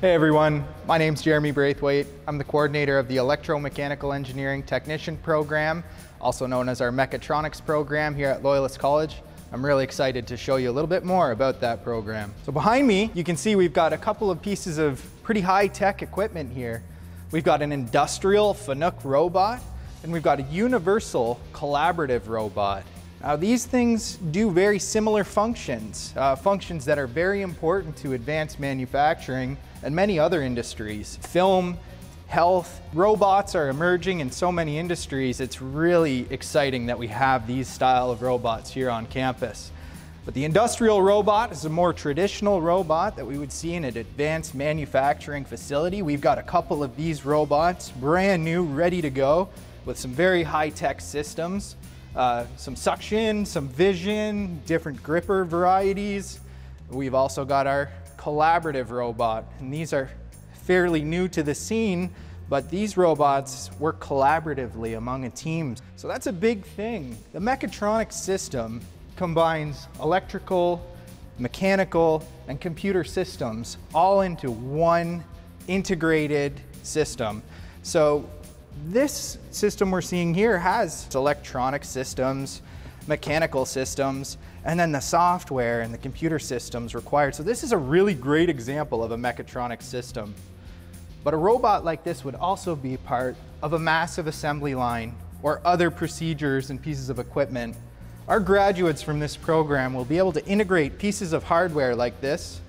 Hey everyone, my name's Jeremy Braithwaite. I'm the coordinator of the Electromechanical Engineering Technician program, also known as our Mechatronics program here at Loyalist College. I'm really excited to show you a little bit more about that program. So behind me, you can see we've got a couple of pieces of pretty high-tech equipment here. We've got an industrial Fanuc robot, and we've got a universal collaborative robot. Now these things do very similar functions, functions that are very important to advanced manufacturing and many other industries. Film, health, robots are emerging in so many industries. It's really exciting that we have these style of robots here on campus. But the industrial robot is a more traditional robot that we would see in an advanced manufacturing facility. We've got a couple of these robots, brand new, ready to go, with some very high-tech systems. Some suction, some vision, different gripper varieties. We've also got our collaborative robot, and these are fairly new to the scene, but these robots work collaboratively among a team. So that's a big thing. The Mechatronics system combines electrical, mechanical, and computer systems all into one integrated system. So this system we're seeing here has electronic systems, mechanical systems, and then the software and the computer systems required. So this is a really great example of a mechatronic system. But a robot like this would also be part of a massive assembly line or other procedures and pieces of equipment. Our graduates from this program will be able to integrate pieces of hardware like this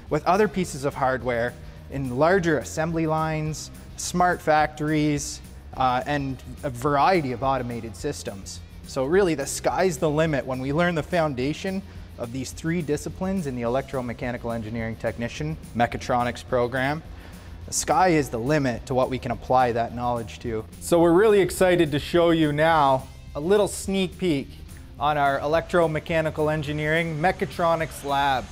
with other pieces of hardware in larger assembly lines, smart factories, and a variety of automated systems. So really the sky's the limit when we learn the foundation of these three disciplines in the Electromechanical Engineering Technician Mechatronics program. The sky is the limit to what we can apply that knowledge to. So we're really excited to show you now a little sneak peek on our Electromechanical Engineering Mechatronics lab.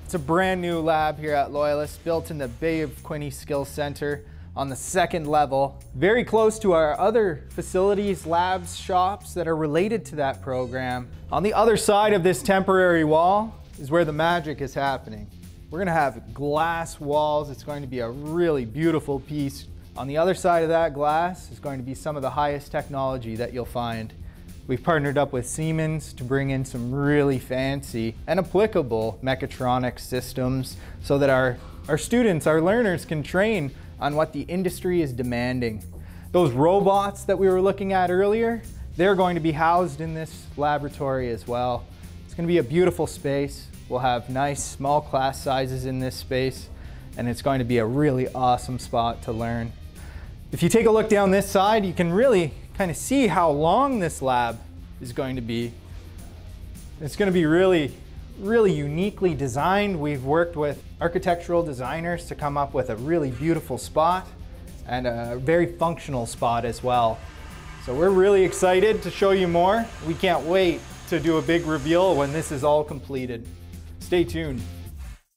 It's a brand new lab here at Loyalist, built in the Bay of Quinte Skills Center on the second level, very close to our other facilities, labs, shops that are related to that program. On the other side of this temporary wall is where the magic is happening. We're gonna have glass walls. It's going to be a really beautiful piece. On the other side of that glass is going to be some of the highest technology that you'll find. We've partnered up with Siemens to bring in some really fancy and applicable mechatronics systems so that our students, our learners, can train on what the industry is demanding. Those robots that we were looking at earlier, they're going to be housed in this laboratory as well. It's going to be a beautiful space. We'll have nice small class sizes in this space, and it's going to be a really awesome spot to learn. If you take a look down this side, you can really kind of see how long this lab is going to be. It's going to be really uniquely designed. We've worked with architectural designers to come up with a really beautiful spot and a very functional spot as well. So we're really excited to show you more. We can't wait to do a big reveal when this is all completed. Stay tuned.